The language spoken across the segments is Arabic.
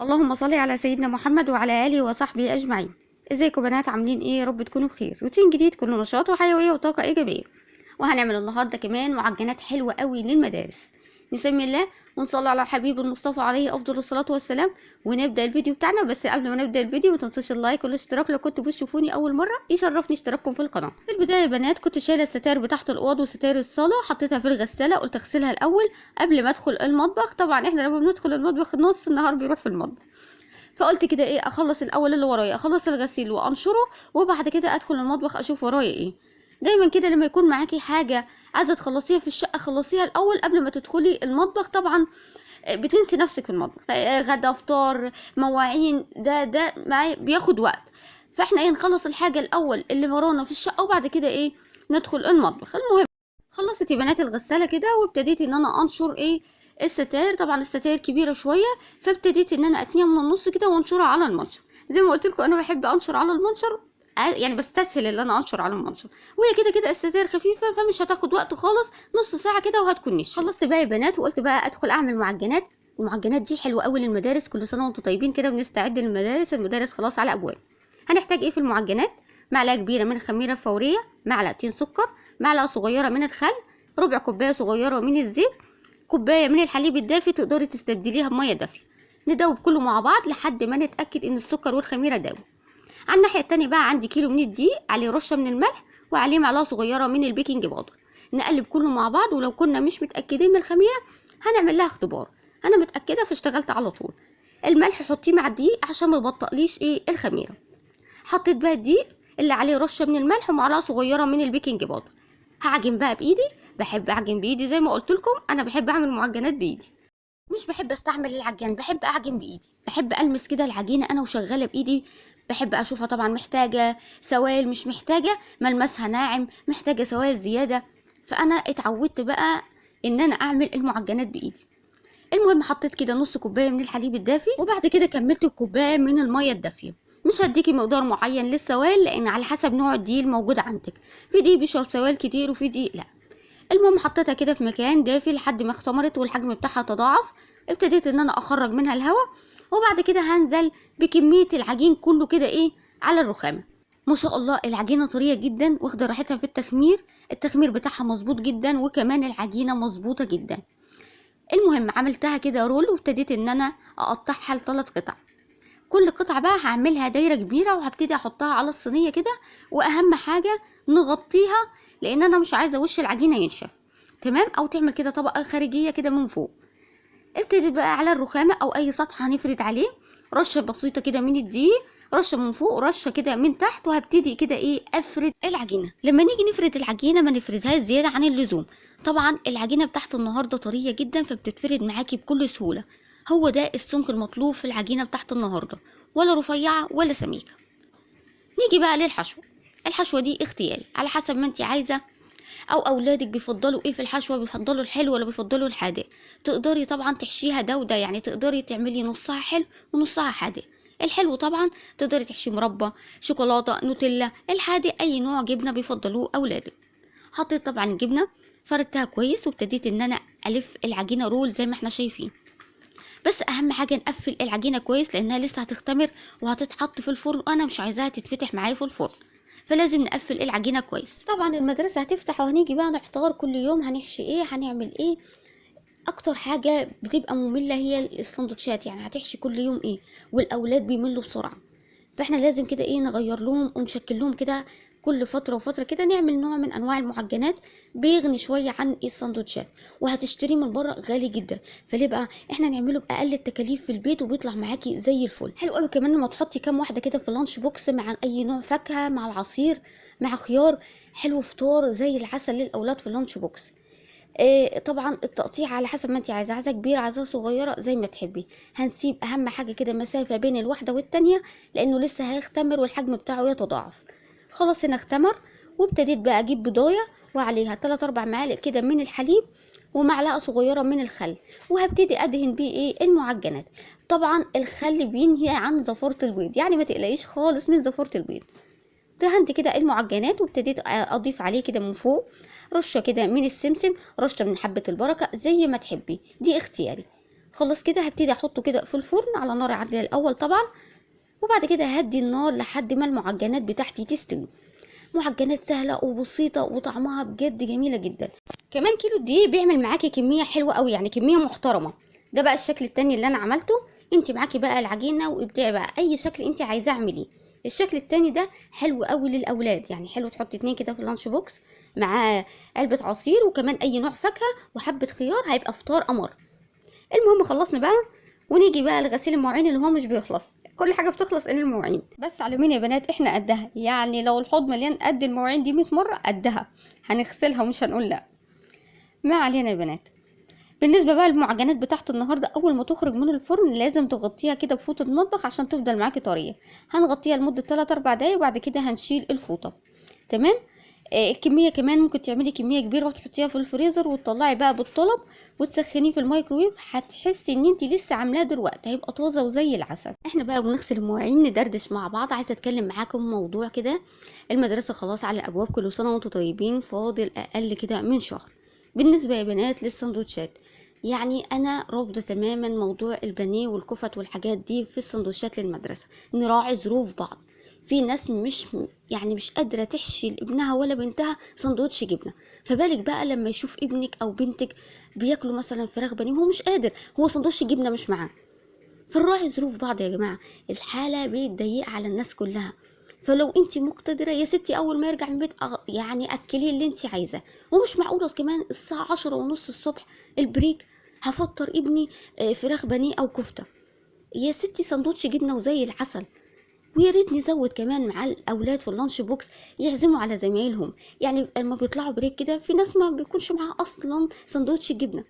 اللهم صل على سيدنا محمد وعلى اله وصحبه اجمعين. ازيكم بنات؟ عاملين ايه؟ يا رب تكونوا بخير. روتين جديد كله نشاط وحيويه وطاقه ايجابيه. وهنعمل النهارده كمان معجنات حلوه قوي للمدارس. نسمي الله ونصلي على الحبيب المصطفى عليه افضل الصلاه والسلام ونبدا الفيديو بتاعنا. بس قبل ما نبدا الفيديو ما تنسوش اللايك والاشتراك لو كنتوا بتشوفوني اول مره، يشرفني اشتراككم في القناه. في البدايه يا بنات كنت شايله الستائر بتاعت الاوض وستائر الصاله، حطيتها في الغساله، قلت اغسلها الاول قبل ما ادخل المطبخ. طبعا احنا لما بندخل المطبخ نص النهار بيروح في المطبخ، فقلت كده ايه، اخلص الاول اللي ورايا، اخلص الغسيل وانشره وبعد كده ادخل المطبخ اشوف ورايا ايه. دايما كده لما يكون معاكي حاجه عايزه تخلصيها في الشقه خلصيها الاول قبل ما تدخلي المطبخ. طبعا بتنسي نفسك في المطبخ، غدا فطار مواعين، ده معايا بياخد وقت. فاحنا ايه، نخلص الحاجه الاول اللي ورانا في الشقه وبعد كده ايه ندخل المطبخ. المهم خلصت يا بنات الغساله كده وابتديت ان انا انشر ايه الستاير. طبعا الستاير كبيره شويه، فابتديت ان انا اتنيها من النص كده وانشرها على المنشر. زي ما قلت لكم انا بحب انشر على المنشر، يعني بستسهل ان انا انشر على المنشر، وهي كده كده الستاير خفيفه فمش هتاخد وقت خالص، نص ساعه كده وهتكون نشفت. خلصت بقى يا بنات وقلت بقى ادخل اعمل معجنات. المعجنات دي حلوه قوي للمدارس، كل سنه وانتم طيبين كده بنستعد للمدارس، المدارس خلاص على ابواب. هنحتاج ايه في المعجنات؟ معلقه كبيره من الخميره الفوريه، معلقتين سكر، معلقه صغيره من الخل، ربع كوبايه صغيره من الزيت، كوبايه من الحليب الدافي تقدري تستبدليها بميه دافيه. ندوب كله مع بعض لحد ما نتاكد ان السكر والخميره دابوا. على الناحيه التانية بقى عندي كيلو من الدقيق، عليه رشه من الملح وعليه معلقه صغيره من البيكنج باودر. نقلب كله مع بعض، ولو كنا مش متاكدين من الخميره هنعمل لها اختبار. انا متاكده فاشتغلت على طول. الملح حطيه مع الدقيق عشان ما يبطئليش ايه الخميره. حطيت بقى الدقيق اللي عليه رشه من الملح ومعلقه صغيره من البيكنج باودر. هعجن بقى بايدي، بحب اعجن بايدي زي ما قلت لكم، انا بحب اعمل معجنات بايدي، مش بحب استعمل العجان، بحب اعجن بايدي، بحب المس كده العجينه انا وشغاله بايدي، بحب اشوفها طبعا محتاجه سوائل مش محتاجه، ملمسها ناعم، محتاجه سوائل زياده. فانا اتعودت بقى ان انا اعمل المعجنات بايدي. المهم حطيت كده نص كوبايه من الحليب الدافي وبعد كده كملت بكوبايه من الميه الدافيه. مش هديكي مقدار معين للسوائل لان على حسب نوع الدقيق الموجود عندك، في دقيق بيشرب سوائل كتير وفي دقيق لا. المهم حطيتها كده في مكان دافي لحد ما اختمرت والحجم بتاعها تضاعف. ابتديت ان انا اخرج منها الهواء وبعد كده هنزل بكميه العجين كله كده ايه على الرخامه. ما شاء الله العجينه طريه جدا واخده راحتها في التخمير، التخمير بتاعها مظبوط جدا وكمان العجينه مظبوطه جدا. المهم عملتها كده رول وابتديت ان انا اقطعها لثلاث قطع. كل قطعه بقى هعملها دايره كبيره وهبتدي احطها على الصينيه كده، واهم حاجه نغطيها لان انا مش عايزه وش العجينه ينشف، تمام، او تعمل كده طبقه خارجيه كده من فوق. ابتدي بقى على الرخامه او اي سطح هنفرد عليه رشه بسيطه كده من الدقيق، رشه من فوق ورشه كده من تحت، وهبتدي كده ايه افرد العجينه. لما نيجي نفرد العجينه ما نفردهاش زياده عن اللزوم. طبعا العجينه بتاعت النهارده طريه جدا فبتتفرد معاكي بكل سهوله، هو ده السمك المطلوب في العجينه بتاعت النهارده، ولا رفيعه ولا سميكه. نيجي بقى للحشو. الحشوه دي اختياري على حسب ما انت عايزه، او اولادك بيفضلوا ايه في الحشوه، بيفضلوا الحلو ولا بيفضلوا الحادق. تقدري طبعا تحشيها ده وده، يعني تقدري تعملي نصها حلو ونصها حادق. الحلو طبعا تقدري تحشي مربى، شوكولاته، نوتيلا. الحادق اي نوع جبنه بيفضلوه اولادك. حطيت طبعا الجبنه، فردتها كويس وابتديت ان انا الف العجينه رول زي ما احنا شايفين. بس اهم حاجه نقفل العجينه كويس لانها لسه هتختمر وهتتحط في الفرن وانا مش عايزاها تتفتح معايا في الفرن، فلازم نقفل العجينه كويس. طبعا المدرسه هتفتح وهنيجي بقى نحتار كل يوم هنحشي ايه هنعمل ايه. اكتر حاجه بتبقى ممله هي السندوتشات، يعني هتحشي كل يوم ايه، والاولاد بيملوا بسرعه. فاحنا لازم كده ايه نغير لهم ونشكل لهم كده كل فتره وفتره كده، نعمل نوع من انواع المعجنات بيغني شويه عن السندوتشات، وهتشتريه من بره غالي جدا، فليه بقى احنا نعمله باقل التكاليف في البيت وبيطلع معاكي زي الفل. حلو قوي كمان لما تحطي كام واحده كده في اللانش بوكس مع اي نوع فاكهه، مع العصير، مع خيار، حلو فطار زي العسل للاولاد في اللانش بوكس. طبعا التقطيع على حسب ما انت عايزه كبيره عايزاها صغيره زي ما تحبي. هنسيب اهم حاجه كده مسافه بين الواحده والتانيه لانه لسه هيختمر والحجم بتاعه يتضاعف. خلاص هنا اختمر، وابتديت بقى اجيب بضايه وعليها 3 4 معالق كده من الحليب ومعلقه صغيره من الخل، وهبتدي ادهن بيه ايه المعجنات. طبعا الخل بينهي عن زفاره البيض، يعني ما تقلقيش خالص من زفاره البيض. دهنت كده المعجنات وابتديت اضيف عليه كده من فوق رشه كده من السمسم، رشه من حبه البركه زي ما تحبي، دي اختياري. خلاص كده هبتدي احطه كده في الفرن على نار عاليه الاول طبعا، وبعد كده هدي النار لحد ما المعجنات بتاعتي تستوي. معجنات سهله وبسيطه وطعمها بجد جميله جدا. كمان كيلو دقيق بيعمل معاكي كميه حلوه قوي، يعني كميه محترمه. ده بقى الشكل التاني اللي انا عملته. انت معاكي بقى العجينه وابدعي بقى اي شكل انت عايزاه اعمليه. الشكل التاني ده حلو قوي للاولاد، يعني حلو تحطي اتنين كده في اللانش بوكس مع علبه عصير وكمان اي نوع فاكهه وحبه خيار، هيبقى فطار قمر. المهم خلصنا بقى، ونيجي بقى لغسيل المواعين اللي هو مش بيخلص، كل حاجه بتخلص الا المواعين. بس على اليومين يا بنات احنا قدها، يعني لو الحوض مليان قد المواعين دي 100 مره قدها، هنغسلها ومش هنقول لا. ما علينا يا بنات. بالنسبه بقى للمعجنات بتاعت النهارده، اول ما تخرج من الفرن لازم تغطيها كده بفوطه مطبخ عشان تفضل معاكي طريه. هنغطيها لمده 3 4 دقايق وبعد كده هنشيل الفوطه. تمام. الكميه كمان ممكن تعملي كميه كبيره وتحطيها في الفريزر وتطلعي بقى بالطلب وتسخنيه في الميكرويف، هتحسي ان انت لسه عاملاه دلوقتي، هيبقى طازه وزي العسل. احنا بقى بنغسل المواعين ندردش مع بعض. عايزه اتكلم معاكم موضوع كده. المدرسه خلاص على الابواب، كل سنه وانتم طيبين، فاضل اقل كده من شهر. بالنسبه يا بنات للسندوتشات، يعني انا رافضه تماما موضوع البانيه والكفت والحاجات دي في السندوتشات للمدرسه. نراعي ظروف بعض. في ناس مش قادره تحشي لابنها ولا بنتها سندوتش جبنه، فبالك بقى لما يشوف ابنك او بنتك بياكلوا مثلا فراخ بانيه وهو مش قادر، هو سندوتش جبنه مش معاه. فنراعي ظروف بعض يا جماعه، الحاله بتضيق على الناس كلها. فلو انت مقتدره يا ستي اول ما يرجع من البيت يعني اكليه اللي انت عايزاه. ومش معقوله كمان الساعه 10:30 الصبح البريك هفطر ابني فراخ بانيه او كفته. يا ستي سندوتش جبنه وزي العسل. ويا ريت نزود كمان مع الاولاد في اللانش بوكس يعزموا على زمايلهم. يعني لما بيطلعوا بريك كده في ناس ما بيكونش معاها اصلا سندوتش جبنه،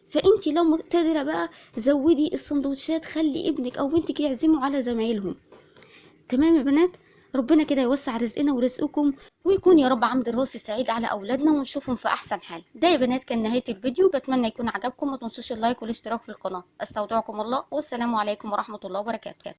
فانتي لو مقتدره بقى زودي السندوتشات، خلي ابنك او بنتك يعزموا على زمايلهم. تمام يا بنات. ربنا كده يوسع رزقنا ورزقكم، ويكون يا رب عمد الراس سعيد على اولادنا ونشوفهم في احسن حال. ده يا بنات كان نهايه الفيديو، بتمنى يكون عجبكم. ما تنسوش اللايك والاشتراك في القناه. استودعكم الله والسلام عليكم ورحمه الله وبركاته.